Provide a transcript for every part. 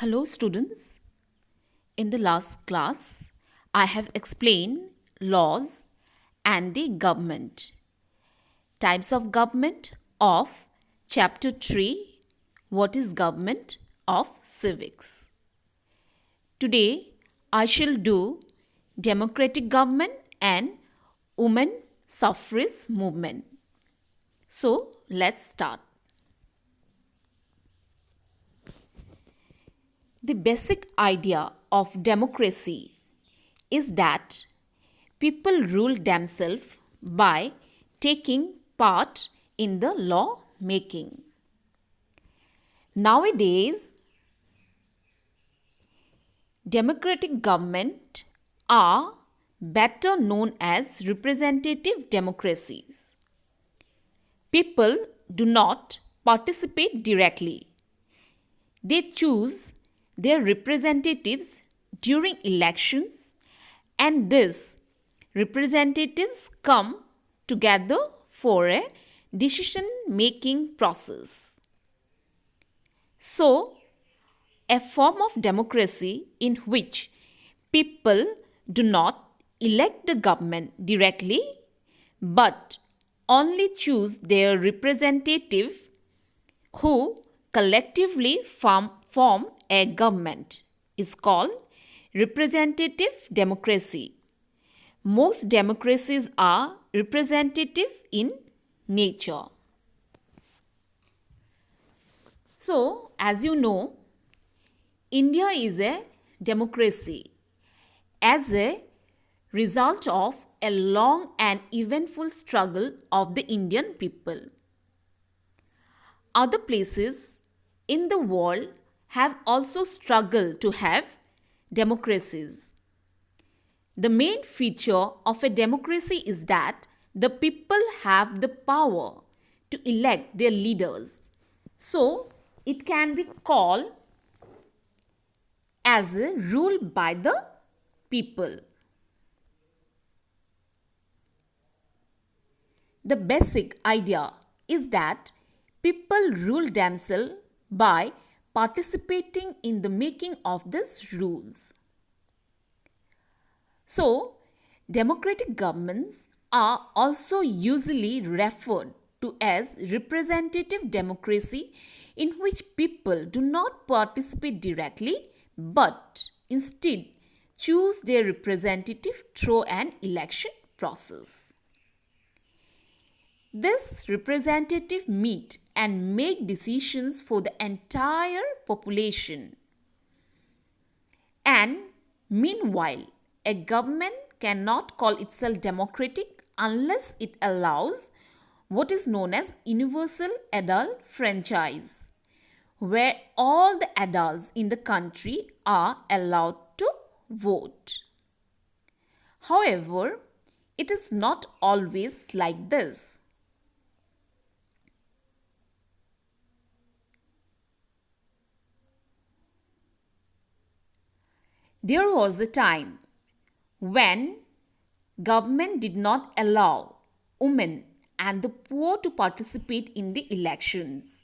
Hello, students. In the last class, I have explained laws and the government, types of government of Chapter 3, What is Government of Civics. Today, I shall do democratic government and women suffrage movement. So, let's start. The basic idea of democracy is that people rule themselves by taking part in the law making. Nowadays, democratic government are better known as representative democracies. People do not participate directly. They choose their representatives during elections, and these representatives come together for a decision making process. So, a form of democracy in which people do not elect the government directly but only choose their representative who collectively form a government is called representative democracy. Most democracies are representative in nature. So, as you know, India is a democracy as a result of a long and eventful struggle of the Indian people. Other places in the world have also struggled to have democracies. The main feature of a democracy is that the people have the power to elect their leaders. So, it can be called as a rule by the people. The basic idea is that people rule themselves by participating in the making of these rules. So, democratic governments are also usually referred to as representative democracy, in which people do not participate directly but instead choose their representative through an election process. This representative meet and make decisions for the entire population. And meanwhile, a government cannot call itself democratic unless it allows what is known as universal adult franchise, where all the adults in the country are allowed to vote. However, it is not always like this. There was a time when government did not allow women and the poor to participate in the elections.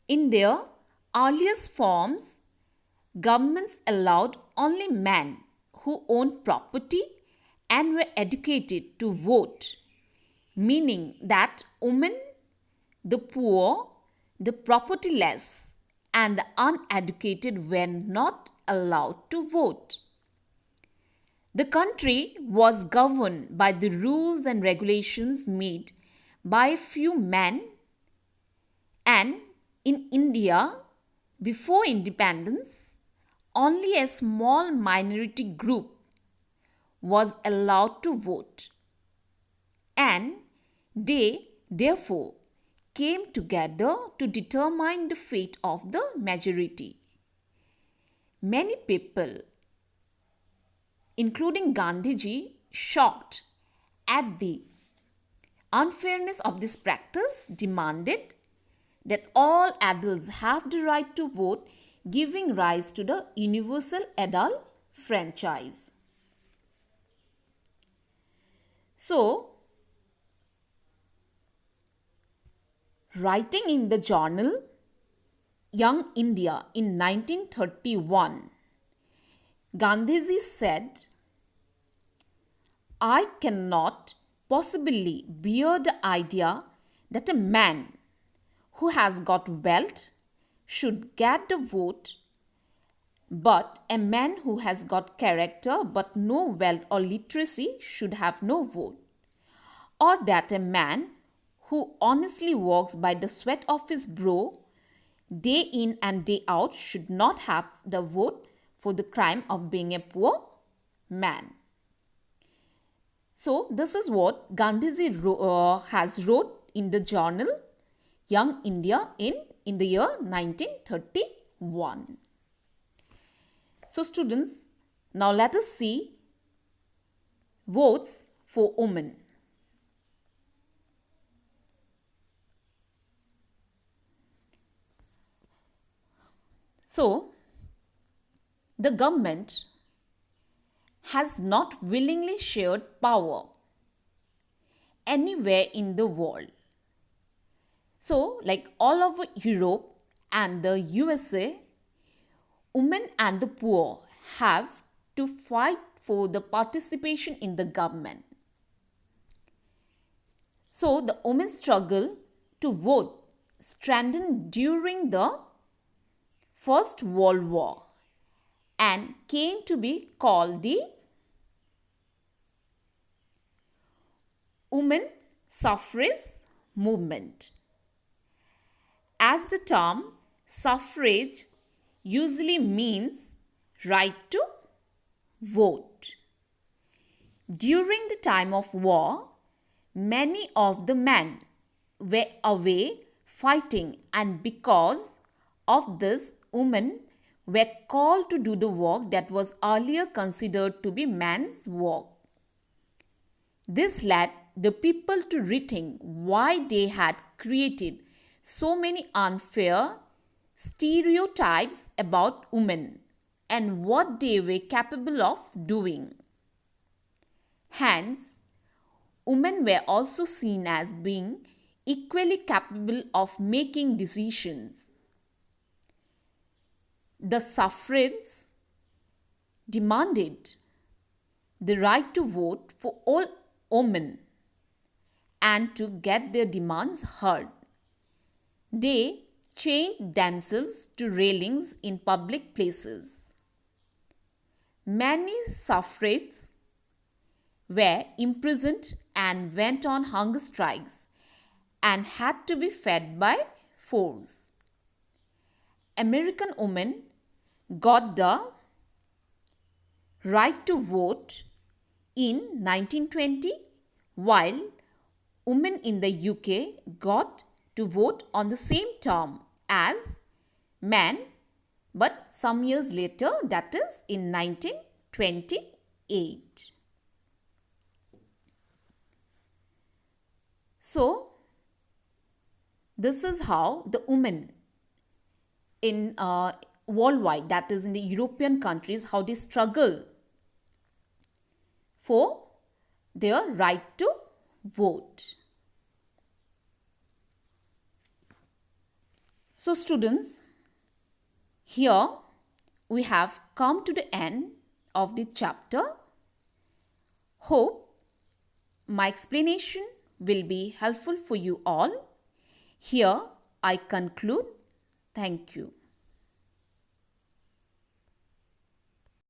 In their earliest forms, governments allowed only men who owned property and were educated to vote, meaning that women, the poor, the propertyless, and the uneducated were not allowed to vote. The country was governed by the rules and regulations made by a few men, and in India, before independence, only a small minority group was allowed to vote, and they therefore came together to determine the fate of the majority. Many people, including Gandhiji, shocked at the unfairness of this practice, demanded that all adults have the right to vote, giving rise to the universal adult franchise. So, writing in the journal Young India in 1931, Gandhiji said, I cannot possibly bear the idea that a man who has got wealth should get the vote, but a man who has got character but no wealth or literacy should have no vote, or that a man who honestly works by the sweat of his brow day in and day out should not have the vote for the crime of being a poor man. So this is what Gandhiji has wrote in the journal Young India in the year 1931. So students, now let us see votes for women. So, the government has not willingly shared power anywhere in the world. So, like all over Europe and the USA, women and the poor have to fight for the participation in the government. So, the women's struggle to vote strengthened during the First World War and came to be called the Women Suffrage Movement. As the term suffrage usually means right to vote. During the time of war, many of the men were away fighting, and because of this, women were called to do the work that was earlier considered to be man's work. This led the people to rethink why they had created so many unfair stereotypes about women and what they were capable of doing. Hence, women were also seen as being equally capable of making decisions. The suffragists demanded the right to vote for all women and to get their demands heard. They chained themselves to railings in public places. Many suffragists were imprisoned and went on hunger strikes and had to be fed by force. American women got the right to vote in 1920, while women in the UK got to vote on the same term as men, but some years later, that is in 1928. So, this is how the women in worldwide, that is in the European countries, how they struggle for their right to vote. So students, here we have come to the end of the chapter. Hope my explanation will be helpful for you all. Here I conclude. Thank you.